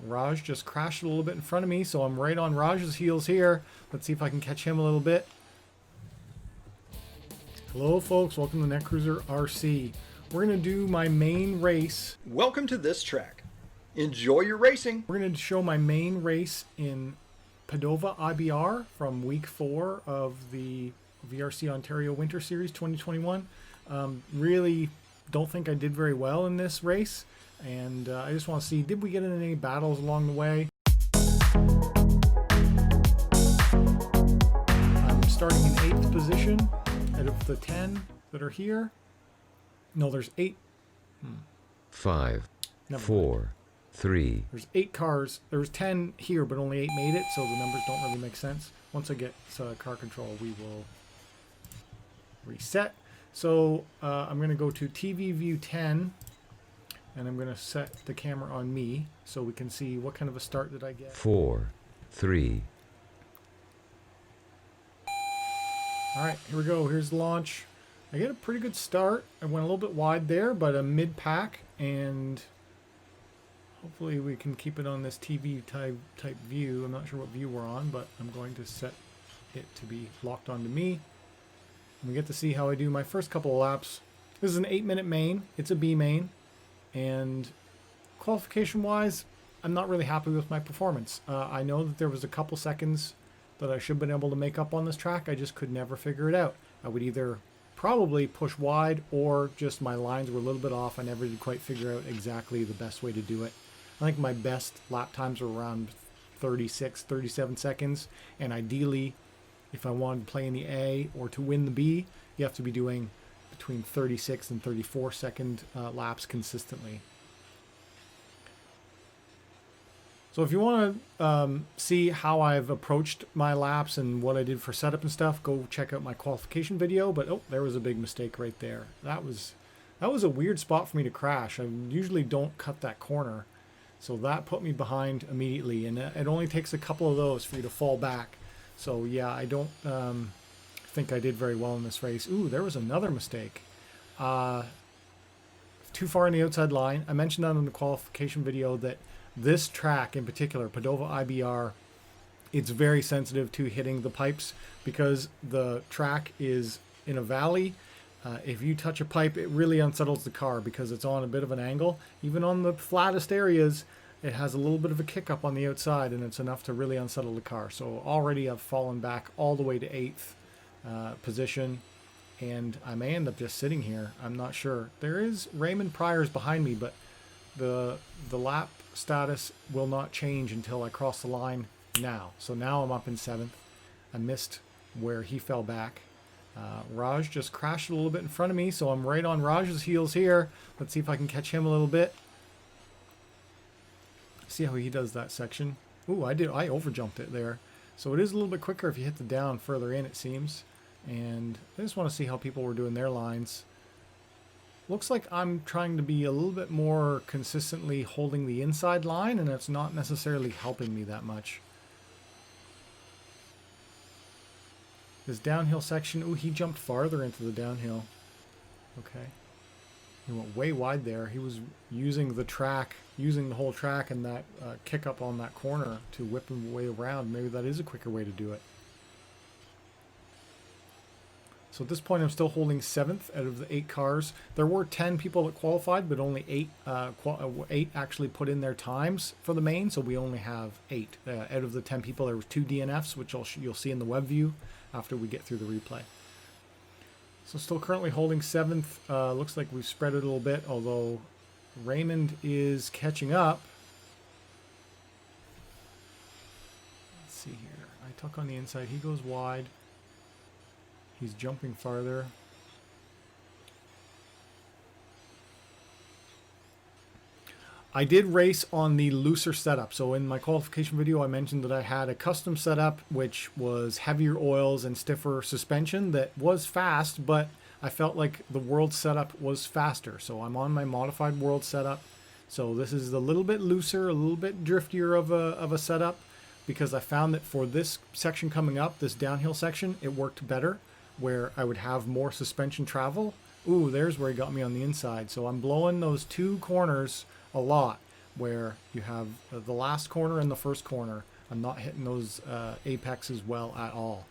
Raj just crashed a little bit in front of me, so I'm right on Raj's heels here. Let's see if I can catch him a little bit. Hello folks, welcome to Netcruzer RC. We're going to do my main race. Welcome to this track. Enjoy your racing. We're going to show my main race in Padova IBR from week 4 of the VRC Ontario Winter Series 2021. Really don't think I did very well in this race, and I just want to see, did we get in any battles along the way? I'm starting in 8th position out of the 10 that are here. No, there's 8. 5, Never 4, mind. 3. There's 8 cars. There's 10 here, but only 8 made it, so the numbers don't really make sense. Once I get car control, we will reset. So I'm going to go to TV view 10, and I'm going to set the camera on me so we can see what kind of a start did I get. 4, 3. All right, here we go. Here's the launch. I get a pretty good start. I went a little bit wide there, but a mid-pack, and hopefully we can keep it on this TV type view. I'm not sure what view we're on, but I'm going to set it to be locked onto me. And we get to see how I do my first couple of laps. This is an 8-minute main. It's a B main. And qualification-wise, I'm not really happy with my performance. I know that there was a couple seconds that I should have been able to make up on this track. I just could never figure it out. I would either probably push wide or just my lines were a little bit off. I never did quite figure out exactly the best way to do it. I think my best lap times were around 36, 37 seconds. And ideally, if I wanted to play in the A or to win the B, you have to be doing between 36 and 34 second laps consistently. So if you want to see how I've approached my laps and what I did for setup and stuff, go check out my qualification video. But oh, there was a big mistake right there. That was a weird spot for me to crash. I usually don't cut that corner. So that put me behind immediately, and it only takes a couple of those for you to fall back. So yeah, I don't think I did very well in this race. Ooh, there was another mistake. Too far on the outside line. I mentioned that in the qualification video that this track in particular, Padova IBR, it's very sensitive to hitting the pipes because the track is in a valley. If you touch a pipe, it really unsettles the car because it's on a bit of an angle. Even on the flattest areas, it has a little bit of a kick up on the outside, and it's enough to really unsettle the car. So already I've fallen back all the way to 8th position, and I may end up just sitting here. I'm not sure. There is Raymond Pryor's behind me, but the lap status will not change until I cross the line now. So now I'm up in 7th. I missed where he fell back. Raj just crashed a little bit in front of me, so I'm right on Raj's heels here. Let's see if I can catch him a little bit. See how he does that section. Ooh, I overjumped it there. So it is a little bit quicker if you hit the down further in, it seems. And I just want to see how people were doing their lines. Looks like I'm trying to be a little bit more consistently holding the inside line, and it's not necessarily helping me that much. This downhill section, ooh, he jumped farther into the downhill. Okay. He went way wide there. He was using the whole track and that kick up on that corner to whip him way around. Maybe that is a quicker way to do it. So at this point, I'm still holding 7th out of the 8 cars. There were 10 people that qualified, but only 8 actually put in their times for the main. So we only have 8 out of the 10 people. There were 2 DNFs, which you'll see in the web view after we get through the replay. So still currently holding 7th. Looks like we've spread it a little bit, although Raymond is catching up. Let's see here. I tuck on the inside. He goes wide. He's jumping farther. I did race on the looser setup. So in my qualification video, I mentioned that I had a custom setup, which was heavier oils and stiffer suspension that was fast, but I felt like the world setup was faster. So I'm on my modified world setup. So this is a little bit looser, a little bit driftier of a setup, because I found that for this section coming up, this downhill section, it worked better, where I would have more suspension travel. Ooh, there's where he got me on the inside. So I'm blowing those 2 corners a lot. where you have the last corner and the first corner. I'm not hitting those apexes well at all,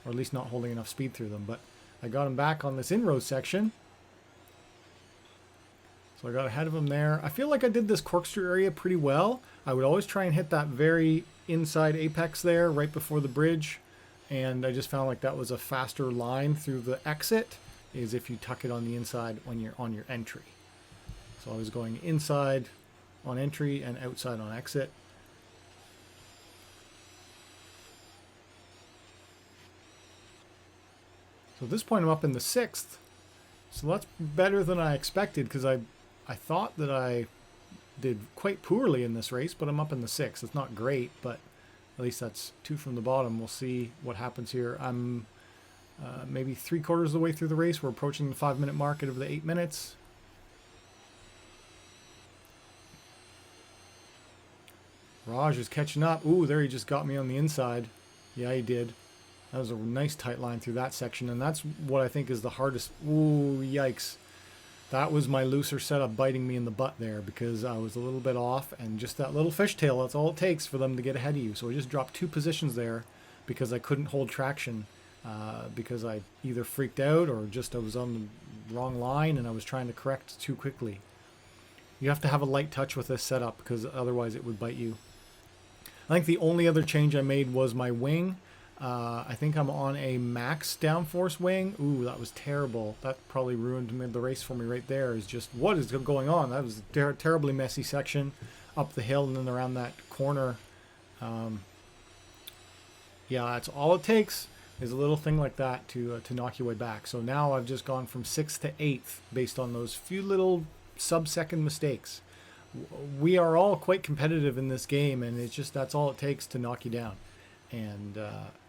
or at least not holding enough speed through them. But I got him back on this in-road section. So I got ahead of him there. I feel like I did this corkscrew area pretty well. I would always try and hit that very inside apex there right before the bridge. And I just found like that was a faster line through the exit, is if you tuck it on the inside when you're on your entry. So I was going inside on entry and outside on exit. So at this point I'm up in the 6th. So that's better than I expected, because I thought that I did quite poorly in this race, but I'm up in the 6th. It's not great, but at least that's 2 from the bottom. We'll see what happens here. I'm maybe 3/4 of the way through the race. We're approaching the 5-minute mark out of the 8 minutes. Raj is catching up. Ooh, there he just got me on the inside. Yeah, he did. That was a nice tight line through that section, and that's what I think is the hardest. Ooh, yikes. That was my looser setup biting me in the butt there, because I was a little bit off, and just that little fishtail, that's all it takes for them to get ahead of you. So I just dropped 2 positions there because I couldn't hold traction, because I either freaked out or just I was on the wrong line and I was trying to correct too quickly. You have to have a light touch with this setup, because otherwise it would bite you. I think the only other change I made was my wing. I think I'm on a max downforce wing. Ooh, that was terrible. That probably ruined the race for me right there. Is just, what is going on? That was a terribly messy section up the hill and then around that corner. Yeah, that's all it takes, is a little thing like that to knock your way back. So now I've just gone from 6th to 8th based on those few little sub-second mistakes. We are all quite competitive in this game, and it's just, that's all it takes to knock you down. And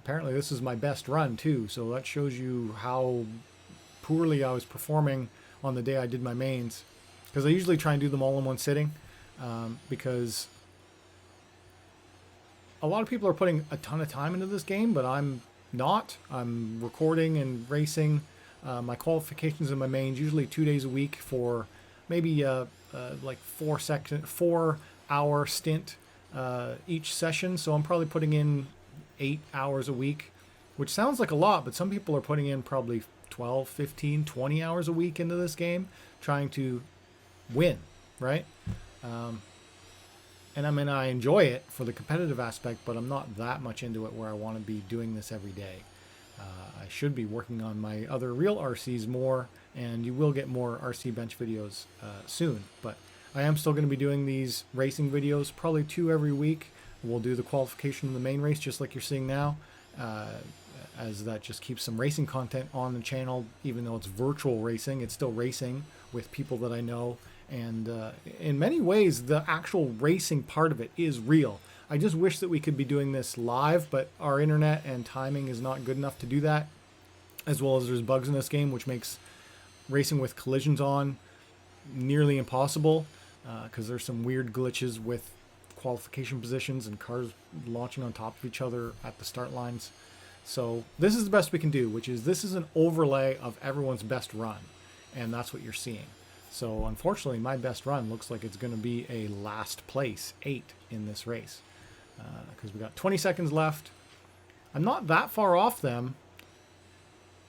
apparently this is my best run too, so that shows you how poorly I was performing on the day I did my mains, because I usually try and do them all in one sitting, because a lot of people are putting a ton of time into this game, but I'm not. I'm recording and racing my qualifications and my mains usually 2 days a week for maybe like 4 hour stint each session. So I'm probably putting in 8 hours a week, which sounds like a lot, but some people are putting in probably 12, 15, 20 hours a week into this game trying to win, right? And I mean, I enjoy it for the competitive aspect, but I'm not that much into it where I want to be doing this every day. I should be working on my other real RCs more, and you will get more RC bench videos soon, but I am still going to be doing these racing videos, probably 2 every week. We'll do the qualification of the main race just like you're seeing now, as that just keeps some racing content on the channel. Even though it's virtual racing, it's still racing with people that I know, and in many ways the actual racing part of it is real. I just wish that we could be doing this live, but our internet and timing is not good enough to do that, as well as there's bugs in this game which makes racing with collisions on nearly impossible, because there's some weird glitches with qualification positions and cars launching on top of each other at the start lines. So this is the best we can do, which is this is an overlay of everyone's best run, and that's what you're seeing. So unfortunately my best run looks like it's going to be a last place 8 in this race, because we got 20 seconds left. I'm not that far off them,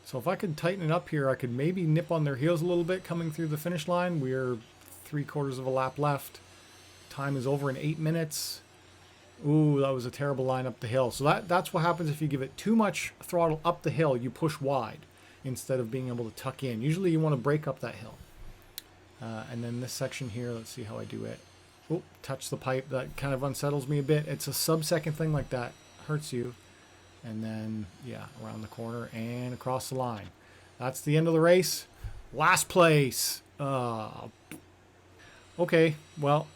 so if I could tighten it up here, I could maybe nip on their heels a little bit coming through the finish line. We're 3/4 of a lap left. Time is over in 8 minutes. Ooh, that was a terrible line up the hill. So that's what happens if you give it too much throttle up the hill. You push wide instead of being able to tuck in. Usually you want to break up that hill. And then this section here, let's see how I do it. Oh, touch the pipe. That kind of unsettles me a bit. It's a sub-second thing like that. Hurts you. And then, yeah, around the corner and across the line. That's the end of the race. Last place. Okay, well,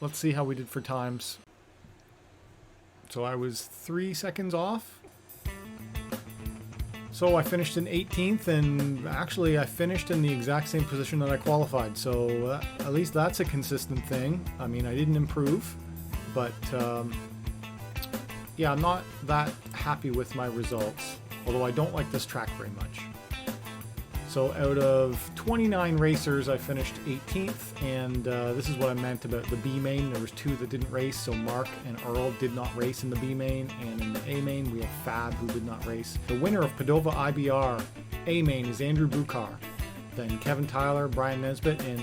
let's see how we did for times. So I was 3 seconds off. So I finished in 18th, and actually I finished in the exact same position that I qualified. So at least that's a consistent thing. I mean, I didn't improve, but yeah, I'm not that happy with my results, although I don't like this track very much. So out of 29 racers, I finished 18th, and this is what I meant about the B main. There was 2 that didn't race, so Mark and Earl did not race in the B main, and in the A main we have Fab, who did not race. The winner of Padova IBR A main is Andrew Bukar. Then Kevin Tyler, Brian Nesbitt in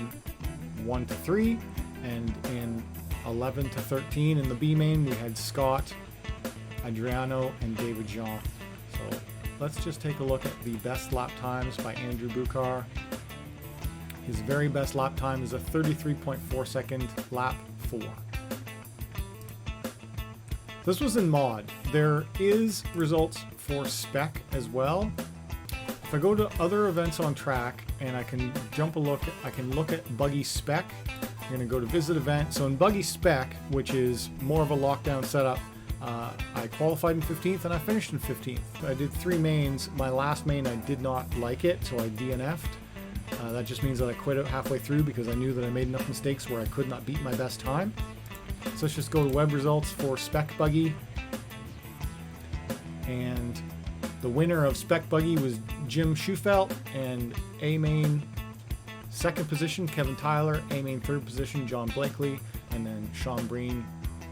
1 to 3, and in 11 to 13 in the B main we had Scott, Adriano, and David Jean. So let's just take a look at the best lap times by Andrew Bukar. His very best lap time is a 33.4 second lap 4. This was in mod. There is results for spec as well. If I go to other events on track and I can look at Buggy spec. I'm going to go to visit event. So in Buggy spec, which is more of a lockdown setup, I qualified in 15th and I finished in 15th. I did 3 mains. My last main I did not like it, so I DNF'd. That just means that I quit it halfway through because I knew that I made enough mistakes where I could not beat my best time. So let's just go to web results for Spec Buggy. And the winner of Spec Buggy was Jim Schufelt, and A main 2nd position Kevin Tyler, A main 3rd position John Blakely, and then Sean Breen,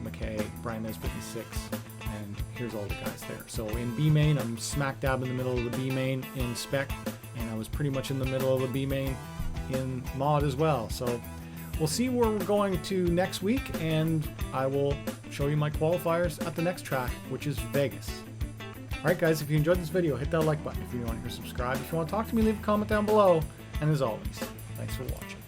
McKay, Brian Nesbitt in 6th, and here's all the guys there. So in B main, I'm smack dab in the middle of the B main in spec, and I was pretty much in the middle of the B main in mod as well. So we'll see where we're going to next week, and I will show you my qualifiers at the next track, which is Vegas. Alright guys, if you enjoyed this video, hit that like button. If you want to subscribe, if you want to talk to me, leave a comment down below, and as always, thanks for watching.